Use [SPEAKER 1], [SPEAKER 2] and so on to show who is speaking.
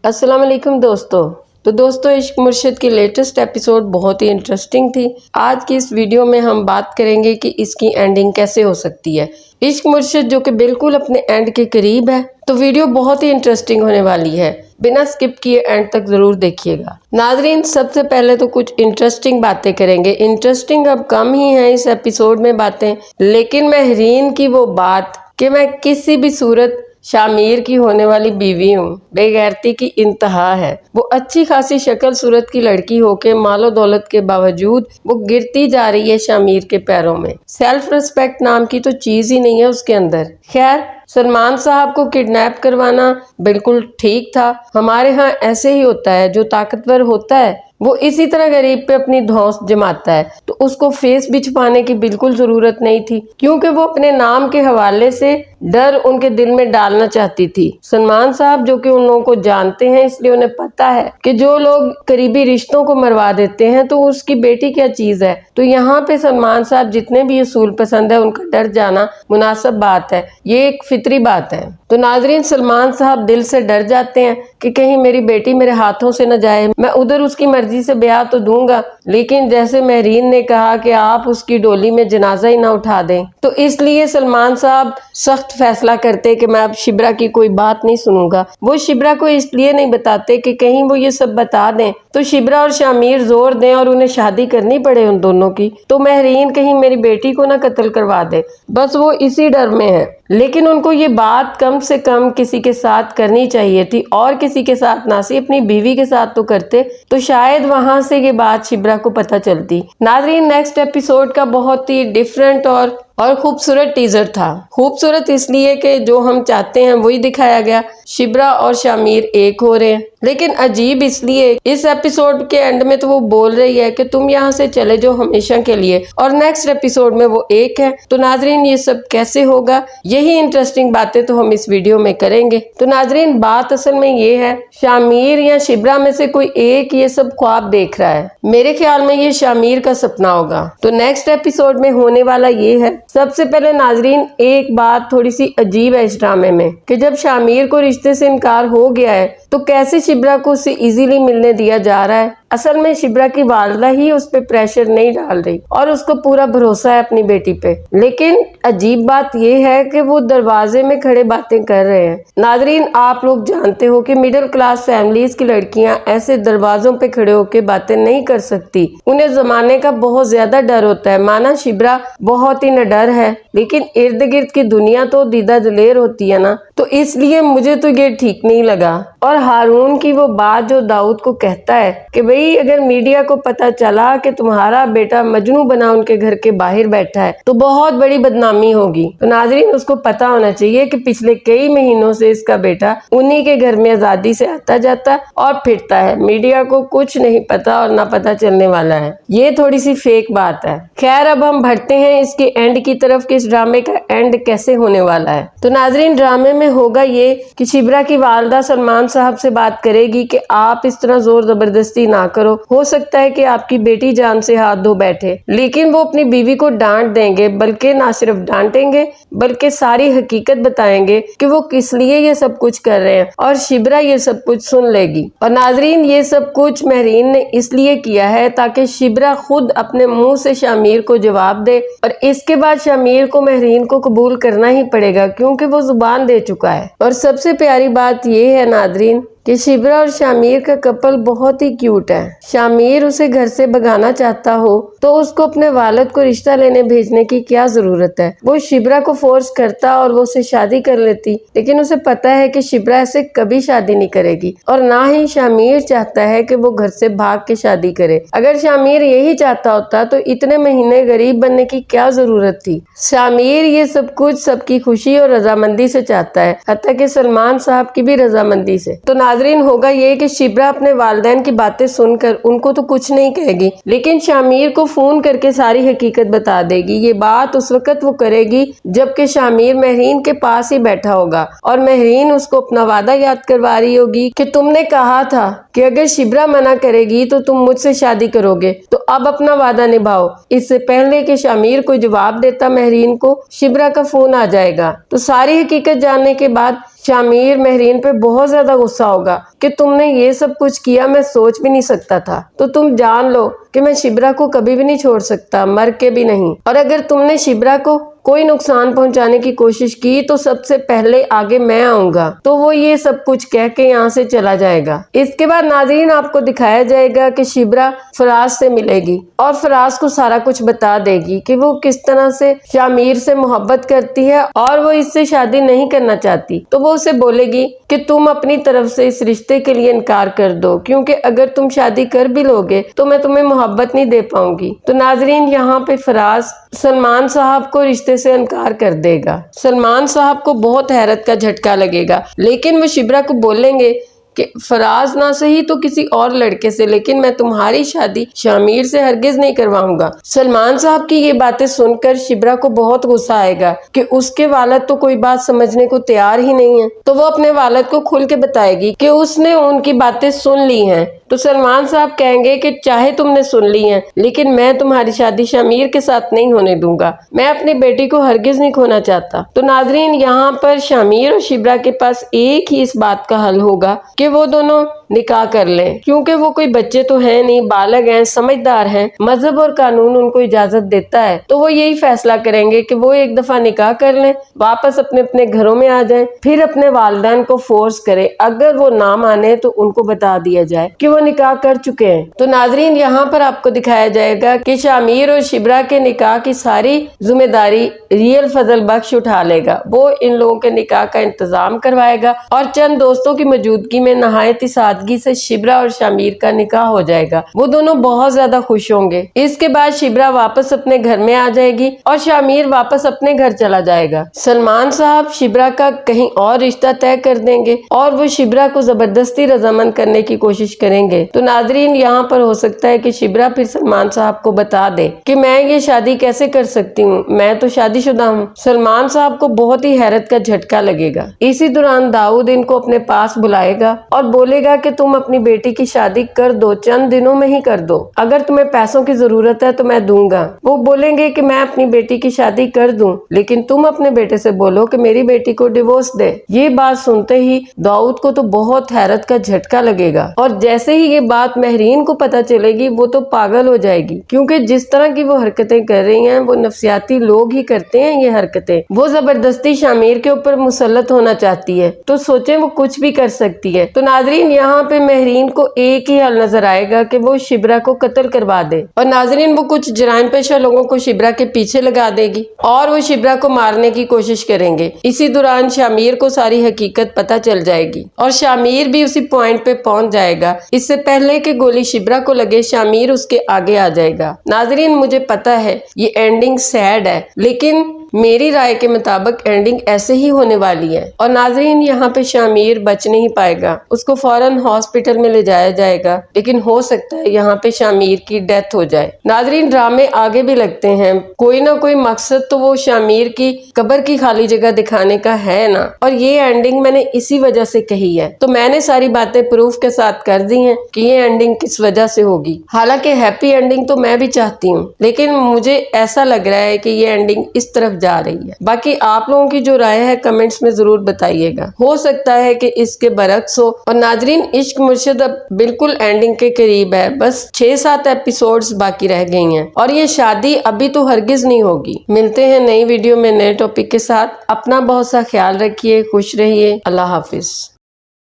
[SPEAKER 1] अस्सलाम वालेकुम दोस्तों इश्क मुर्शिद की लेटेस्ट एपिसोड बहुत ही इंटरेस्टिंग थी। आज की इस वीडियो में हम बात करेंगे कि इसकी एंडिंग कैसे हो सकती है। इश्क मुर्शिद जो कि बिल्कुल अपने एंड के करीब है, तो वीडियो बहुत ही इंटरेस्टिंग होने वाली है। बिना स्किप किए एंड तक जरूर देखिएगा। नाजरीन, सबसे पहले तो कुछ इंटरेस्टिंग बातें करेंगे। इंटरेस्टिंग अब कम ही है इस एपिसोड में बातें, लेकिन महरीन की वो बात कि मैं किसी भी सूरत शामिर की होने वाली बीवी हूँ, बेगैरती की इंतहा है। वो अच्छी खासी शक्ल सूरत की लड़की होके मालो दौलत के बावजूद वो गिरती जा रही है शामिर के पैरों में। सेल्फ रिस्पेक्ट नाम की तो चीज ही नहीं है उसके अंदर। खैर, सलमान साहब को किडनैप करवाना बिल्कुल ठीक था। हमारे यहाँ ऐसे ही होता है, जो ताकतवर होता है वो इसी तरह गरीब पे अपनी धौंस जमाता है, तो उसको फेस भी छुपाने की बिल्कुल जरूरत नहीं थी, क्योंकि वो अपने नाम के हवाले से डर उनके दिल में डालना चाहती थी। सलमान साहब जो कि उन लोगों को जानते हैं, इसलिए उन्हें पता है कि जो लोग करीबी रिश्तों को मरवा देते हैं तो उसकी बेटी क्या चीज है। तो यहाँ पे सलमान साहब जितने भी असूल पसंद है, उनका डर जाना मुनासिब बात है, ये एक फितरी बात है। तो नाजरीन, सलमान साहब दिल से डर जाते हैं कि कहीं मेरी बेटी मेरे हाथों से न जाए। मैं उधर उसकी मर्जी से ब्याह तो दूंगा, लेकिन जैसे महरीन ने कहा कि आप उसकी डोली में जनाजा ही ना उठा दें, तो इसलिए सलमान साहब सख्त फैसला करते कि मैं अब शिब्रा की कोई बात नहीं सुनूंगा। वो शिब्रा को इसलिए नहीं बताते कि कहीं वो ये सब बता दें तो शिब्रा और शामिर जोर दें और उन्हें शादी करनी पड़े उन दोनों की, तो महरीन कहीं मेरी बेटी को ना कत्ल करवा दे। बस वो इसी डर में है। लेकिन उनको ये बात कम से कम किसी के साथ करनी चाहिए थी, और किसी के साथ ना सी अपनी बीवी के साथ तो करते, तो शायद वहां से ये बात शिब्रा को पता चलती। नाजरीन, नेक्स्ट एपिसोड का बहुत ही डिफरेंट और खूबसूरत टीजर था। खूबसूरत इसलिए कि जो हम चाहते हैं वही दिखाया गया। शिब्रा और शामिर एक हो रहे हैं, लेकिन अजीब इसलिए इस एपिसोड के एंड में तो वो बोल रही है कि तुम यहाँ से चले जाओ हमेशा के लिए, और नेक्स्ट एपिसोड में वो एक है। तो नाजरीन, ये सब कैसे होगा, यही इंटरेस्टिंग बातें तो हम इस वीडियो में करेंगे। तो नाजरीन, बात असल में ये है, शामिर या शिब्रा में से कोई एक ये सब ख्वाब देख रहा है। मेरे ख्याल में ये शामिर का सपना होगा। तो नेक्स्ट एपिसोड में होने वाला ये है। सबसे पहले नाजरीन, एक बात थोड़ी सी अजीब है इस ड्रामे में कि जब शामिर को रिश्ते से इनकार हो गया है, तो कैसे शिब्रा को उससे इजीली मिलने दिया जा रहा है। असल में शिब्रा की वालदा ही उस पे प्रेशर नहीं डाल रही और उसको पूरा भरोसा है अपनी बेटी पे। लेकिन अजीब बात यह है कि वो दरवाजे में खड़े बातें कर रहे हैं। नाजरीन, आप लोग जानते हो कि मिडिल क्लास फैमिलीज की लड़कियां ऐसे दरवाजों पे खड़े होकर बातें नहीं कर सकती। उन्हें जमाने का बहुत ज्यादा डर होता है। माना शिब्रा बहुत ही निडर है, लेकिन इर्द गिर्द की दुनिया तो दीदा दलेर होती है ना, तो इसलिए मुझे तो ये ठीक नहीं लगा। और हारून की वो बात जो दाऊद को कहता है कि भाई अगर मीडिया को पता चला कि तुम्हारा बेटा मजनू बना उनके घर के बाहर बैठा है तो बहुत बड़ी बदनामी होगी। तो नाजरीन, उसको पता होना चाहिए कि पिछले कई महीनों से इसका बेटा उन्हीं के घर में आजादी से आता जाता और फिरता है। मीडिया को कुछ नहीं पता और ना पता चलने वाला है। ये थोड़ी सी फेक बात है। खैर, अब हम बढ़ते हैं इसके एंड की तरफ कि इस ड्रामे का एंड कैसे होने वाला है। तो नाजरीन, ड्रामे में होगा ये कि शिब्रा की वालदा सलमान साहब से बात करेगी कि आप इस तरह जोर जबरदस्ती ना करो, हो सकता है कि आपकी बेटी जान से हाथ धो बैठे। लेकिन वो अपनी बीवी को डांट देंगे, बल्कि ना सिर्फ डांटेंगे बल्कि सारी हकीकत बताएंगे कि वो किस लिए ये सब कुछ कर रहे हैं, और शिब्रा ये सब कुछ सुन लेगी। और नाजरीन, ये सब कुछ महरीन ने इसलिए किया है ताकि शिब्रा खुद अपने मुंह से शामिर को जवाब दे, और इसके बाद शामिर को महरीन को कबूल करना ही पड़ेगा, क्योंकि वो जुबान दे चुका है। और सबसे प्यारी बात ये है नाजरीन कि शिब्रा और शामिर का कपल बहुत ही क्यूट है। शामिर उसे घर से भगाना चाहता हो तो उसको अपने वालिद को रिश्ता लेने भेजने की क्या जरूरत है। वो शिब्रा को फोर्स करता और वो उसे शादी कर लेती, लेकिन उसे पता है कि शिब्रा ऐसे कभी शादी नहीं करेगी, और ना ही शामिर चाहता है कि वो घर से भाग के शादी करे। अगर शामिर यही चाहता होता तो इतने महीने गरीब बनने की क्या जरूरत थी। शामिर ये सब कुछ सबकी खुशी और रजामंदी से चाहता है, हत्ता कि सलमान साहब की भी रजामंदी से। तो नाजरीन, होगा ये कि शिब्रा अपने वालिदैन की बातें सुनकर उनको तो कुछ नहीं कहेगी, लेकिन शामिर को फोन करके सारी हकीकत बता देगी। ये बात उस वक्त वो करेगी जबकि शामिर महरीन के पास ही बैठा होगा, और महरीन उसको अपना वादा याद करवा रही होगी कि तुमने कहा था कि अगर शिब्रा मना करेगी तो तुम मुझसे शादी करोगे, तो अब अपना वादा निभाओ। इससे पहले कि शामिर कोई जवाब देता महरीन को, शिब्रा का फोन आ जाएगा। तो सारी हकीकत जानने के बाद शामिर महरीन पे बहुत ज्यादा गुस्सा होगा कि तुमने ये सब कुछ किया, मैं सोच भी नहीं सकता था। तो तुम जान लो कि मैं शिब्रा को कभी भी नहीं छोड़ सकता, मर के भी नहीं। और अगर तुमने शिब्रा को कोई नुकसान पहुंचाने की कोशिश की तो सबसे पहले आगे मैं आऊंगा। तो वो ये सब कुछ कह के यहाँ से चला जाएगा। इसके बाद नाज़रीन आपको दिखाया जाएगा कि शिब्रा फराज से मिलेगी और फराज को सारा कुछ बता देगी कि वो किस तरह से शामिर से मोहब्बत करती है और वो इससे शादी नहीं करना चाहती। तो वो उसे बोलेगी कि तुम अपनी तरफ से इस रिश्ते के लिए इनकार कर दो, क्योंकि अगर तुम शादी कर भी लोगे तो मैं तुम्हें मोहब्बत नहीं दे पाऊंगी। तो नाजरीन यहाँ पे फराज सलमान साहब को रिश्ते से इनकार कर देगा। सलमान साहब को बहुत हैरत का झटका लगेगा, लेकिन वो शिब्रा को बोलेंगे कि फराज ना सही तो किसी और लड़के से, लेकिन मैं तुम्हारी शादी शामिर से हरगिज नहीं करवाऊंगा। सलमान साहब की ये बातें सुनकर शिब्रा को बहुत गुस्सा आएगा कि उसके वालिद तो कोई बात समझने को तैयार ही नहीं है। तो वो अपने वालिद को खुल के बताएगी कि उसने उनकी बातें सुन ली हैं। तो सलमान साहब कहेंगे कि चाहे तुमने सुन ली हैं, लेकिन मैं तुम्हारी शादी शामिर के साथ नहीं होने दूंगा। मैं अपनी बेटी को हरगिज नहीं खोना चाहता। तो नाजरीन यहाँ पर शामिर और शिब्रा के पास एक ही इस बात का हल होगा कि वो दोनों निकाह कर लें, क्योंकि वो कोई बच्चे तो हैं नहीं, बालग हैं, समझदार हैं, मजहब और कानून उनको इजाजत देता है। तो वो यही फैसला करेंगे कि वो एक दफा निकाह कर लें, वापस अपने अपने घरों में आ जाएं, फिर अपने वालिदैन को फोर्स करें। अगर वो ना माने तो उनको बता दिया जाए कि वो निकाह कर चुके हैं। तो नाजरीन यहाँ पर आपको दिखाया जाएगा कि शामिर और शिब्रा के निकाह की सारी जिम्मेदारी रियल फजल बख्श उठा लेगा। वो इन लोगों के निकाह का इंतजाम करवाएगा और चंद दोस्तों की मौजूदगी में नहायत सादगी से शिब्रा और शामिर का निकाह हो जाएगा। वो दोनों बहुत ज्यादा खुश होंगे। इसके बाद शिब्रा वापस अपने घर में आ जाएगी और शामिर वापस अपने घर चला जाएगा। सलमान साहब शिब्रा का कहीं और रिश्ता तय कर देंगे और वो शिब्रा को जबरदस्ती रजामंद करने की कोशिश करेंगे। तो नाजरीन यहाँ पर हो सकता है कि शिब्रा फिर सलमान साहब को बता दे कि मैं ये शादी कैसे कर सकती हूँ, मैं तो शादीशुदा हूँ। सलमान साहब को बहुत ही हैरत का झटका लगेगा। इसी दौरान दाऊद इनको अपने पास बुलाएगा और बोलेगा कि तुम अपनी बेटी की शादी कर दो, चंद दिनों में ही कर दो। अगर तुम्हें पैसों की जरूरत है तो मैं दूंगा। वो बोलेंगे कि मैं अपनी बेटी की शादी कर दूं, लेकिन तुम अपने बेटे से बोलो कि मेरी बेटी को डिवोर्स दे। ये बात सुनते ही दाऊद को तो बहुत हैरत का झटका लगेगा और जैसे ही ये बात महरीन को पता चलेगी वो तो पागल हो जाएगी, क्योंकि जिस तरह की वो हरकतें कर रही हैं वो नफसियाती लोग ही करते हैं ये हरकतें। वो जबरदस्ती शामिर के ऊपर मुसल्लत होना चाहती है, तो सोचे वो कुछ भी कर सकती है। तो नाजरीन यहाँ पे महरीन को एक ही हल नजर आएगा कि वो शिब्रा को कत्ल करवा दे और नाजरीन वो कुछ जराइम पेशा लोगों को शिब्रा के पीछे लगा देगी और वो शिब्रा को मारने की कोशिश करेंगे। इसी दौरान शामिर को सारी हकीकत पता चल जाएगी और शामिर भी उसी पॉइंट पे पहुंच जाएगा। इससे पहले कि गोली शिब्रा को लगे शामिर उसके आगे आ जाएगा। नाजरीन मुझे पता है ये एंडिंग सैड है, लेकिन मेरी राय के मुताबिक एंडिंग ऐसे ही होने वाली है और नाजरीन यहाँ पे शामिर बच नहीं पाएगा, उसको फौरन हॉस्पिटल में ले जाया जाएगा, लेकिन हो सकता है यहाँ पे शामिर की डेथ हो जाए। नाजरीन ड्रामे आगे भी लगते हैं, कोई ना कोई मकसद तो वो शामिर की कब्र की खाली जगह दिखाने का है ना, और ये एंडिंग मैंने इसी वजह से कही है। तो मैंने सारी बातें प्रूफ के साथ कर दी हैं कि ये एंडिंग किस वजह से होगी। हालांकि हैप्पी एंडिंग तो मैं भी चाहती हूँ, लेकिन मुझे ऐसा लग रहा है कि ये एंडिंग इस तरफ जा रही है। बाकी आप लोगों की जो राय है कमेंट्स में जरूर बताइएगा, हो सकता है कि इसके बरक्स हो। और नाजरीन इश्क मुर्शिद अब बिल्कुल एंडिंग के करीब है, बस 6-7 एपिसोड्स बाकी रह गई हैं और ये शादी अभी तो हरगिज नहीं होगी। मिलते हैं नई वीडियो में नए टॉपिक के साथ। अपना बहुत सा ख्याल रखिए, खुश रहिए, अल्लाह हाफिज।